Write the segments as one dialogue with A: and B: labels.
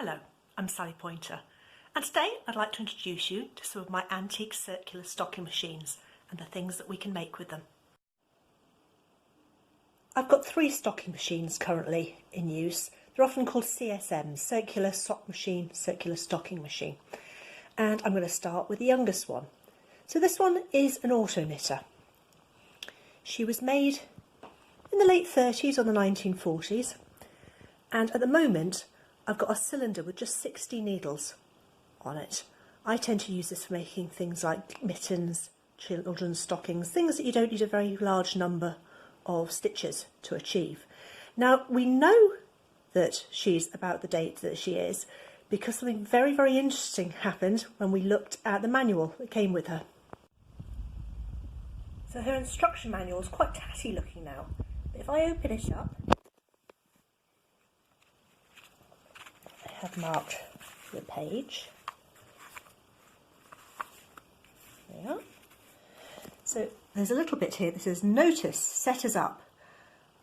A: Hello, I'm Sally Pointer, and today I'd like to introduce you to some of my antique circular stocking machines and the things that we can make with them. I've got 3 stocking machines currently in use. They're often called CSMs, circular sock machine, circular stocking machine. And I'm going to start with the youngest one. So this one is an auto knitter. She was made in the late 30s or the 1940s, and at the moment I've got a cylinder with just 60 needles on it. I tend to use this for making things like mittens, children's stockings, things that you don't need a very large number of stitches to achieve. Now, we know that she's about the date that she is because something very, very interesting happened when we looked at the manual that came with her. So her instruction manual is quite tatty looking now, but if I open it up, I have marked the page. There we are. So there's a little bit here that says, "Notice setters up.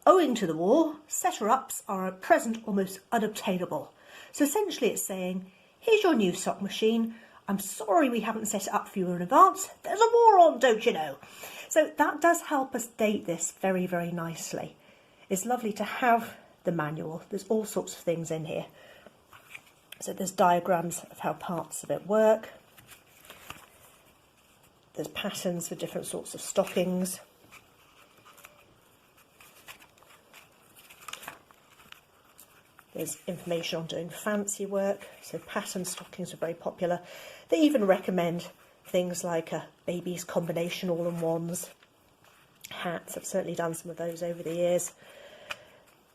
A: Owing to the war, setter-ups are at present almost unobtainable." So essentially it's saying, here's your new sock machine. I'm sorry we haven't set it up for you in advance. There's a war on, don't you know? So that does help us date this very, very nicely. It's lovely to have the manual. There's all sorts of things in here. So there's diagrams of how parts of it work. There's patterns for different sorts of stockings. There's information on doing fancy work, so pattern stockings are very popular. They even recommend things like a baby's combination all-in-ones, hats. I've certainly done some of those over the years.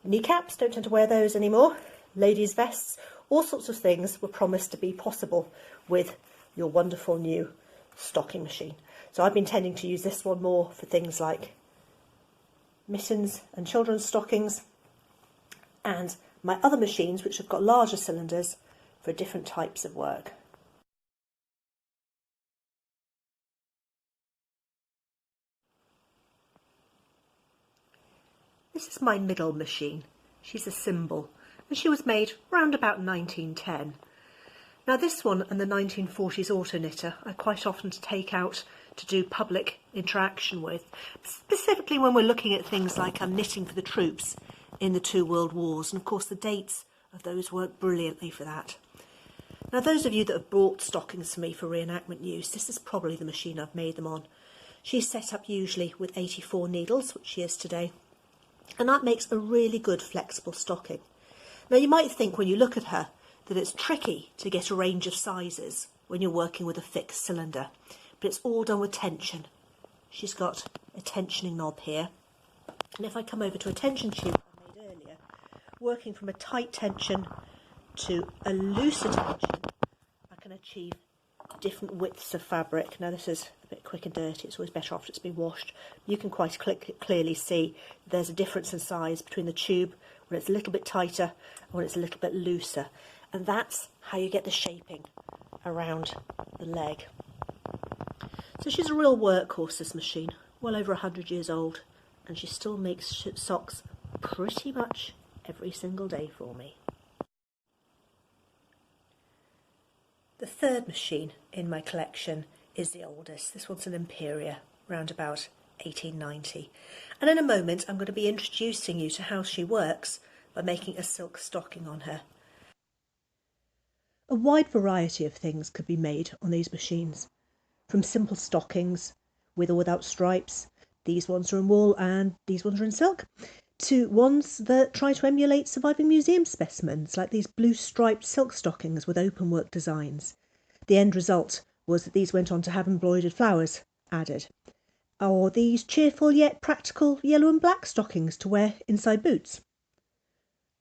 A: Kneecaps, don't tend to wear those anymore. Ladies' vests, all sorts of things were promised to be possible with your wonderful new stocking machine. So I've been tending to use this one more for things like mittens and children's stockings, and my other machines, which have got larger cylinders, for different types of work. This is my middle machine. She's a symbol, and she was made round about 1910. Now this one and the 1940s auto knitter I quite often take out to do public interaction with, specifically when we're looking at things like knitting for the troops in the 2 world wars, and of course the dates of those work brilliantly for that. Now those of you that have bought stockings for me for reenactment use, this is probably the machine I've made them on. She's set up usually with 84 needles, which she is today, and that makes a really good flexible stocking. Now you might think when you look at her that it's tricky to get a range of sizes when you're working with a fixed cylinder, but it's all done with tension. She's got a tensioning knob here, and if I come over to a tension tube I made earlier, working from a tight tension to a looser tension, I can achieve different widths of fabric. Now this is a bit quick and dirty, it's always better after it's been washed. You can quite clearly see there's a difference in size between the tube when it's a little bit tighter and when it's a little bit looser, and that's how you get the shaping around the leg. So she's a real workhorse, this machine, well over 100 years old, and she still makes socks pretty much every single day for me. The third machine in my collection is the oldest. This one's an Imperia, round about 1890. And in a moment I'm going to be introducing you to how she works by making a silk stocking on her. A wide variety of things could be made on these machines, from simple stockings with or without stripes, these ones are in wool and these ones are in silk, to ones that try to emulate surviving museum specimens, like these blue striped silk stockings with open work designs. The end result was that these went on to have embroidered flowers added. Or these cheerful yet practical yellow and black stockings to wear inside boots.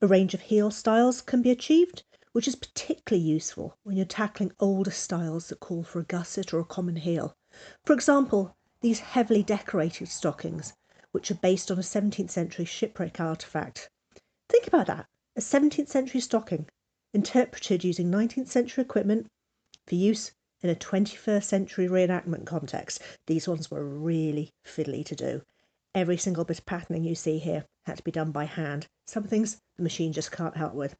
A: A range of heel styles can be achieved, which is particularly useful when you're tackling older styles that call for a gusset or a common heel. For example, these heavily decorated stockings, which are based on a 17th century shipwreck artefact. Think about that, a 17th century stocking, interpreted using 19th century equipment for use in a 21st century reenactment context. These ones were really fiddly to do. Every single bit of patterning you see here had to be done by hand. Some things the machine just can't help with.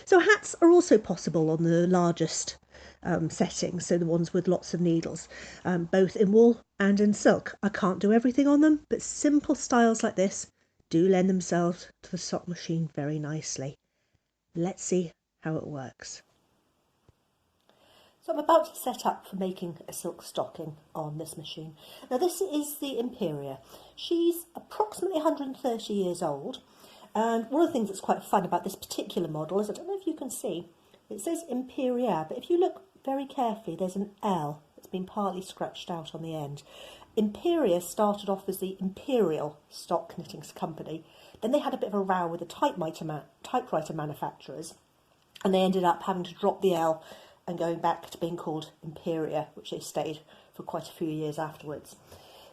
A: So hats are also possible on the largest settings, so the ones with lots of needles, both in wool and in silk. I can't do everything on them, but simple styles like this do lend themselves to the sock machine very nicely. Let's see how it works. So I'm about to set up for making a silk stocking on this machine. Now this is the Imperia. She's approximately 130 years old, and one of the things that's quite fun about this particular model is, I don't know if you can see, it says Imperia, but if you look very carefully there's an L that's been partly scratched out on the end. Imperia started off as the Imperial Stock Knitting Company. Then they had a bit of a row with the typewriter manufacturers, and they ended up having to drop the L and going back to being called Imperia, which they stayed for quite a few years afterwards.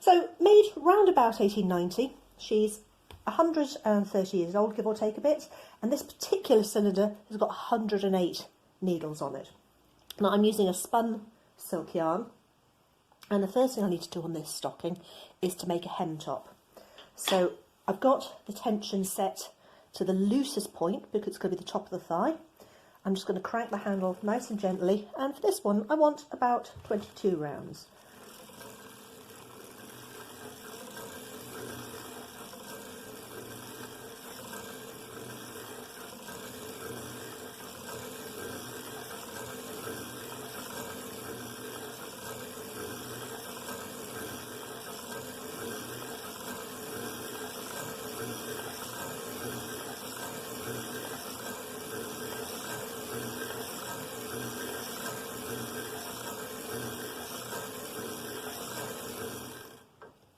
A: So made round about 1890, she's 130 years old, give or take a bit, and this particular cylinder has got 108 needles on it. Now I'm using a spun silk yarn, and the first thing I need to do on this stocking is to make a hem top. So I've got the tension set to the loosest point because it's going to be the top of the thigh. I'm just going to crank the handle nice and gently, and for this one I want about 22 rounds.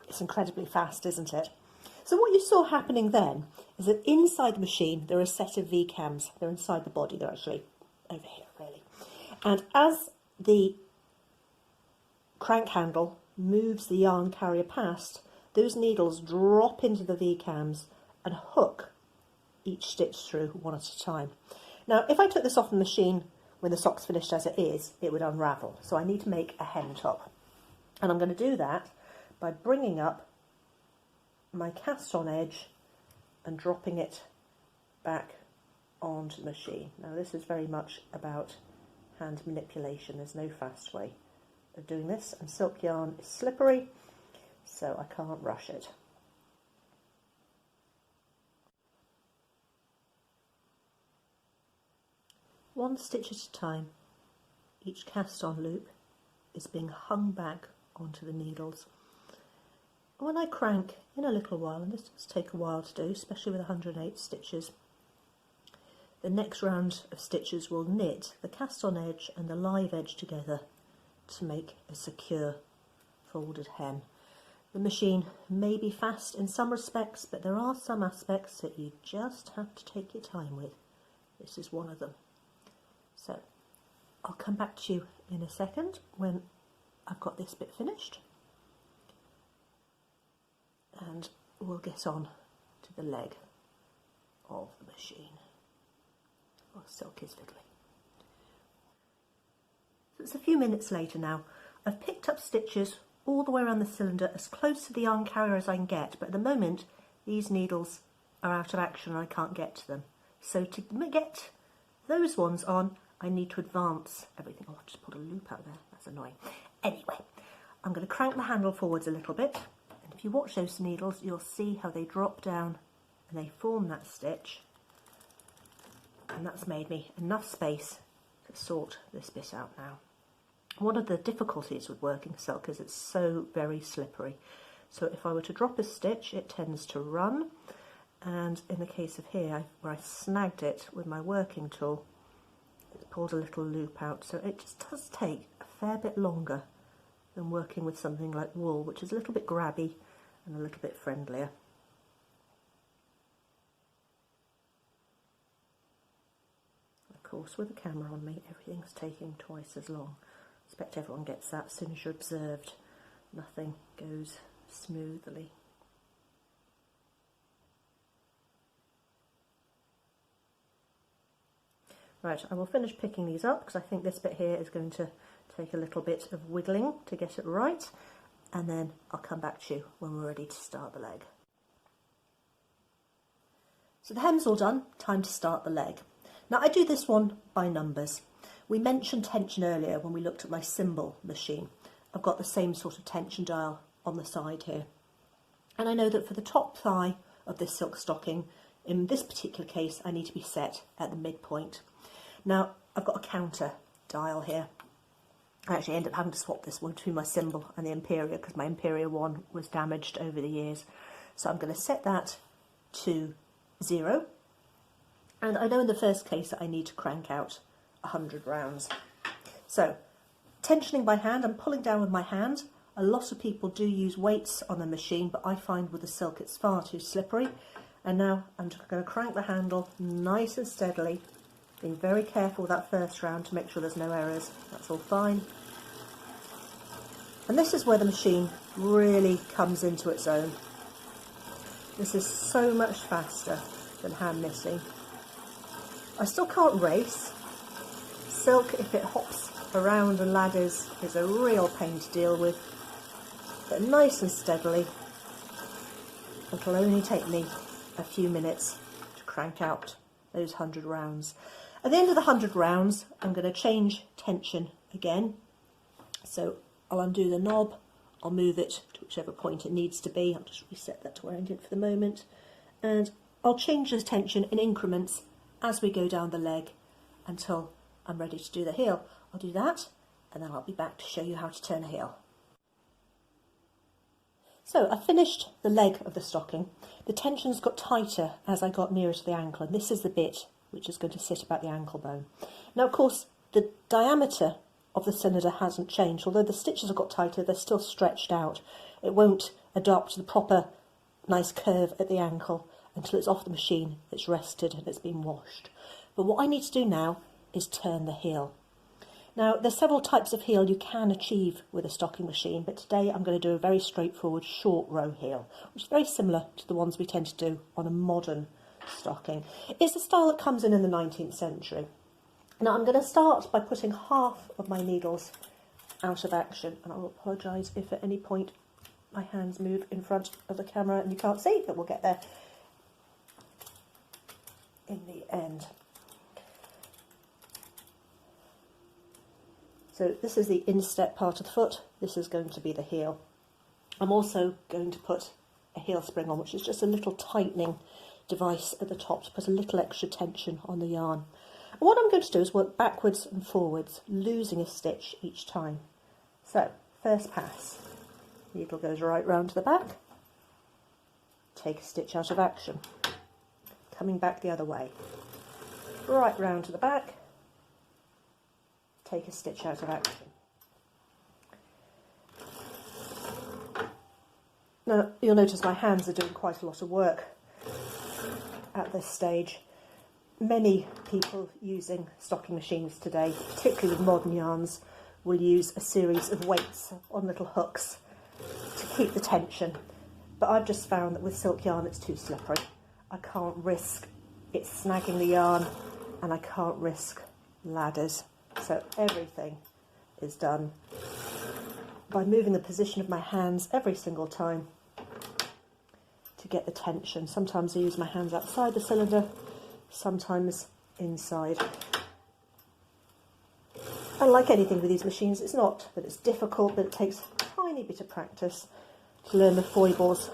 A: It's incredibly fast, isn't it? So what you saw happening then is that inside the machine there are a set of V-cams. They're inside the body, they're actually over here really. And as the crank handle moves the yarn carrier past, those needles drop into the V-cams and hook each stitch through one at a time. Now if I took this off the machine when the sock's finished as it is, it would unravel. So I need to make a hem top. And I'm going to do that by bringing up my cast on edge and dropping it back onto the machine. Now this is very much about hand manipulation, there's no fast way of doing this, and silk yarn is slippery, so I can't rush it. One stitch at a time, each cast on loop is being hung back onto the needles. When I crank in a little while, and this does take a while to do, especially with 108 stitches, the next round of stitches will knit the cast on edge and the live edge together to make a secure folded hem. The machine may be fast in some respects, but there are some aspects that you just have to take your time with. This is one of them. So I'll come back to you in a second when I've got this bit finished, and we'll get on to the leg of the machine. Oh, silk is fiddly. So it's a few minutes later now. I've picked up stitches all the way around the cylinder as close to the yarn carrier as I can get, but at the moment these needles are out of action and I can't get to them. So to get those ones on, I need to advance everything. Oh, I've just put a loop out there, that's annoying. Anyway, I'm going to crank the handle forwards a little bit, and if you watch those needles you'll see how they drop down and they form that stitch, and that's made me enough space to sort this bit out now. One of the difficulties with working silk is it's so very slippery, so if I were to drop a stitch it tends to run, and in the case of here where I snagged it with my working tool, it pulled a little loop out, so it just does take a fair bit longer than working with something like wool, which is a little bit grabby and a little bit friendlier. Of course, with the camera on me, everything's taking twice as long. I expect everyone gets that as soon as you're observed. Nothing goes smoothly. Right, I will finish picking these up because I think this bit here is going to take a little bit of wiggling to get it right, and then I'll come back to you when we're ready to start the leg. So the hem's all done, time to start the leg. Now I do this one by numbers. We mentioned tension earlier when we looked at my symbol machine. I've got the same sort of tension dial on the side here. And I know that for the top thigh of this silk stocking, in this particular case, I need to be set at the midpoint. Now, I've got a counter dial here. I actually ended up having to swap this one between my symbol and the Imperial because my Imperial one was damaged over the years. So I'm going to set that to 0. And I know in the first case that I need to crank out 100 rounds. So, tensioning by hand, I'm pulling down with my hand. A lot of people do use weights on the machine, but I find with the silk it's far too slippery. And now I'm just going to crank the handle nice and steadily, being very careful with that first round to make sure there's no errors. That's all fine. And this is where the machine really comes into its own. This is so much faster than hand knitting. I still can't race. Silk, if it hops around and ladders, is a real pain to deal with. But nice and steadily, it'll only take me a few minutes to crank out those 100 rounds. At the end of the 100 rounds, I'm going to change tension again. So I'll undo the knob, I'll move it to whichever point it needs to be. I'll just reset that to where I need it for the moment. And I'll change the tension in increments as we go down the leg until I'm ready to do the heel. I'll do that and then I'll be back to show you how to turn a heel. So I finished the leg of the stocking. The tensions got tighter as I got nearer to the ankle, and this is the bit which is going to sit about the ankle bone. Now of course the diameter of the cylinder hasn't changed. Although the stitches have got tighter, they're still stretched out. It won't adopt the proper nice curve at the ankle until it's off the machine, it's rested and it's been washed. But what I need to do now is turn the heel. Now there's several types of heel you can achieve with a stocking machine, but today I'm going to do a very straightforward short row heel, which is very similar to the ones we tend to do on a modern stocking. It's the style that comes in the 19th century. Now I'm going to start by putting half of my needles out of action, and I'll apologise if at any point my hands move in front of the camera and you can't see, but we'll get there in the end. So this is the instep part of the foot, this is going to be the heel. I'm also going to put a heel spring on, which is just a little tightening device at the top to put a little extra tension on the yarn. And what I'm going to do is work backwards and forwards, losing a stitch each time. So, first pass, needle goes right round to the back, take a stitch out of action, coming back the other way, right round to the back, take a stitch out of action. Now you'll notice my hands are doing quite a lot of work at this stage. Many people using stocking machines today, particularly with modern yarns, will use a series of weights on little hooks to keep the tension. But I've just found that with silk yarn it's too slippery. I can't risk it snagging the yarn and I can't risk ladders. So everything is done by moving the position of my hands every single time to get the tension. Sometimes I use my hands outside the cylinder, sometimes inside. And like anything with these machines, it's not that it's difficult, but it takes a tiny bit of practice to learn the foibles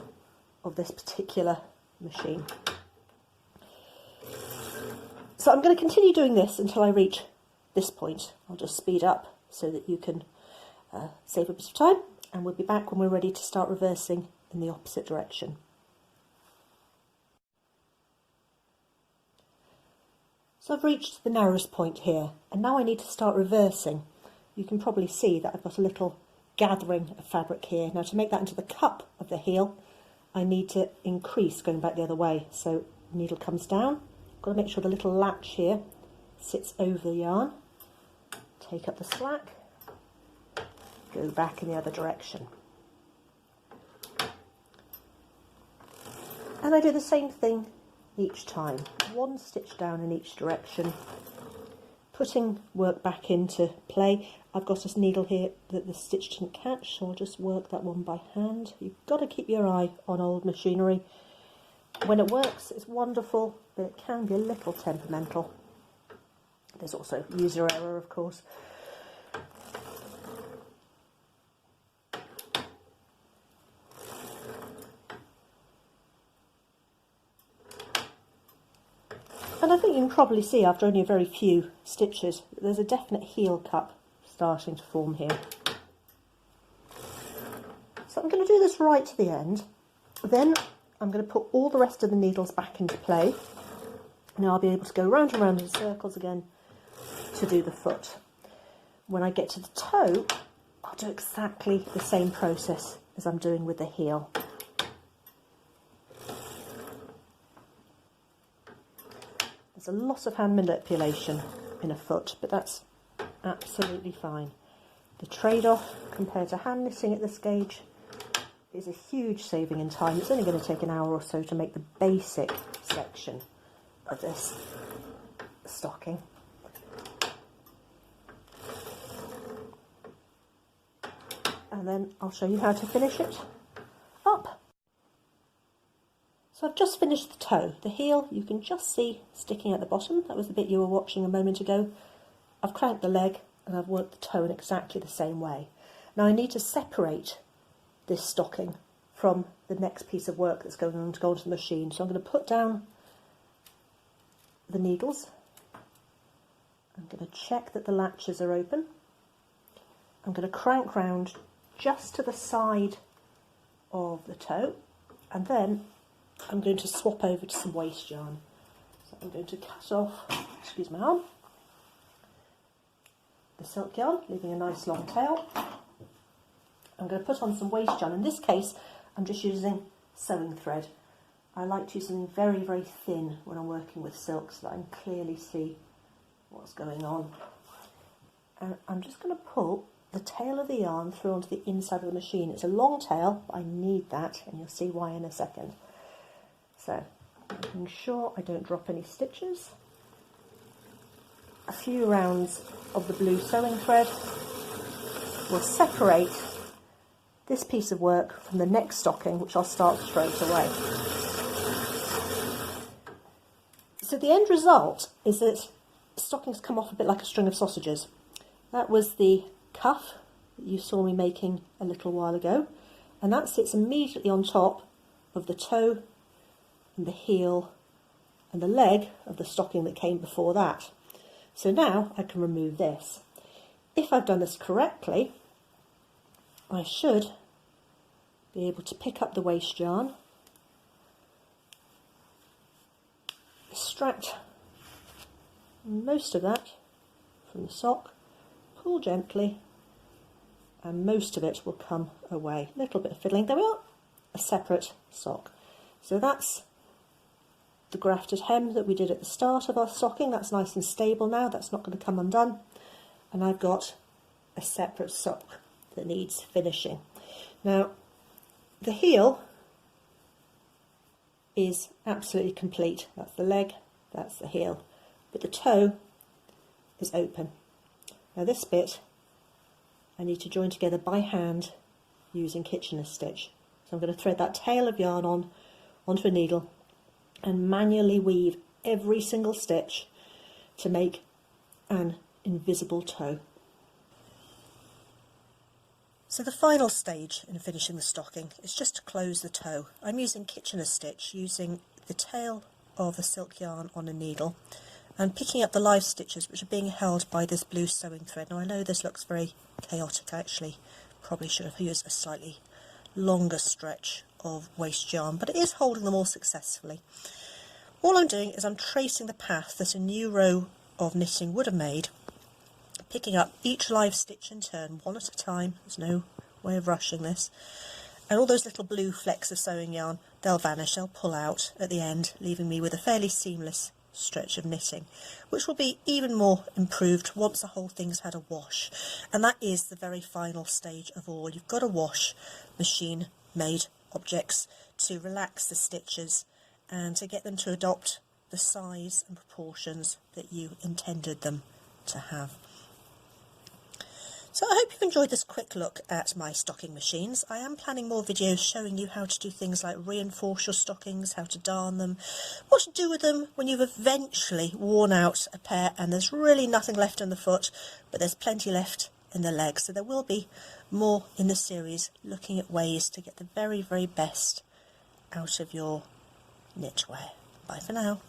A: of this particular machine. So I'm going to continue doing this until I reach this point. I'll just speed up so that you can save a bit of time, and we'll be back when we're ready to start reversing in the opposite direction. So I've reached the narrowest point here, and now I need to start reversing. You can probably see that I've got a little gathering of fabric here. Now to make that into the cup of the heel, I need to increase going back the other way. So the needle comes down, I've got to make sure the little latch here sits over the yarn, take up the slack, go back in the other direction. And I do the same thing each time, one stitch down in each direction, putting work back into play. I've got this needle here that the stitch didn't catch, so I'll just work that one by hand. You've got to keep your eye on old machinery. When it works, it's wonderful, but it can be a little temperamental. There's also user error, of course. And I think you can probably see after only a very few stitches, there's a definite heel cup starting to form here. So I'm going to do this right to the end. Then I'm going to put all the rest of the needles back into play. Now I'll be able to go round and round in circles again to do the foot. When I get to the toe, I'll do exactly the same process as I'm doing with the heel. There's a lot of hand manipulation in a foot, but that's absolutely fine. The trade-off compared to hand knitting at this stage is a huge saving in time. It's only going to take an hour or so to make the basic section of this stocking. And then I'll show you how to finish it up. So I've just finished the toe. The heel you can just see sticking at the bottom. That was the bit you were watching a moment ago. I've clamped the leg and I've worked the toe in exactly the same way. Now I need to separate this stocking from the next piece of work that's going on to go onto the machine. So I'm going to put down the needles. I'm going to check that the latches are open. I'm going to crank round just to the side of the toe, and then I'm going to swap over to some waste yarn. So I'm going to cut off, excuse my arm, the silk yarn, leaving a nice long tail. I'm going to put on some waste yarn. In this case, I'm just using sewing thread. I like to use something very, very thin when I'm working with silk so that I can clearly see what's going on. And I'm just going to pull the tail of the yarn through onto the inside of the machine. It's a long tail, but I need that, and you'll see why in a second. So, making sure I don't drop any stitches. A few rounds of the blue sewing thread will separate this piece of work from the next stocking, which I'll start straight away. So the end result is that stockings come off a bit like a string of sausages. That was the cuff that you saw me making a little while ago, and that sits immediately on top of the toe and the heel and the leg of the stocking that came before that. So now I can remove this. If I've done this correctly, I should be able to pick up the waste yarn, extract most of that from the sock, pull gently, and most of it will come away. A little bit of fiddling. There we are, a separate sock. So that's the grafted hem that we did at the start of our stocking. That's nice and stable now. That's not going to come undone. And I've got a separate sock that needs finishing. Now, the heel is absolutely complete. That's the leg, that's the heel. But the toe is open. Now this bit I need to join together by hand using Kitchener's stitch. So I'm going to thread that tail of yarn onto a needle and manually weave every single stitch to make an invisible toe. So the final stage in finishing the stocking is just to close the toe. I'm using Kitchener's stitch, using the tail of the silk yarn on a needle and picking up the live stitches which are being held by this blue sewing thread. Now I know this looks very chaotic. I actually probably should have used a slightly longer stretch of waste yarn, but it is holding them all successfully. All I'm doing is I'm tracing the path that a new row of knitting would have made, picking up each live stitch in turn, one at a time. There's no way of rushing this. And all those little blue flecks of sewing yarn, they'll vanish, they'll pull out at the end, leaving me with a fairly seamless stretch of knitting, which will be even more improved once the whole thing's had a wash. And that is the very final stage of all. You've got to wash machine-made objects to relax the stitches and to get them to adopt the size and proportions that you intended them to have. So I hope you've enjoyed this quick look at my stocking machines. I am planning more videos showing you how to do things like reinforce your stockings, how to darn them, what to do with them when you've eventually worn out a pair and there's really nothing left in the foot, but there's plenty left in the legs. So there will be more in the series looking at ways to get the very, very best out of your knitwear. Bye for now.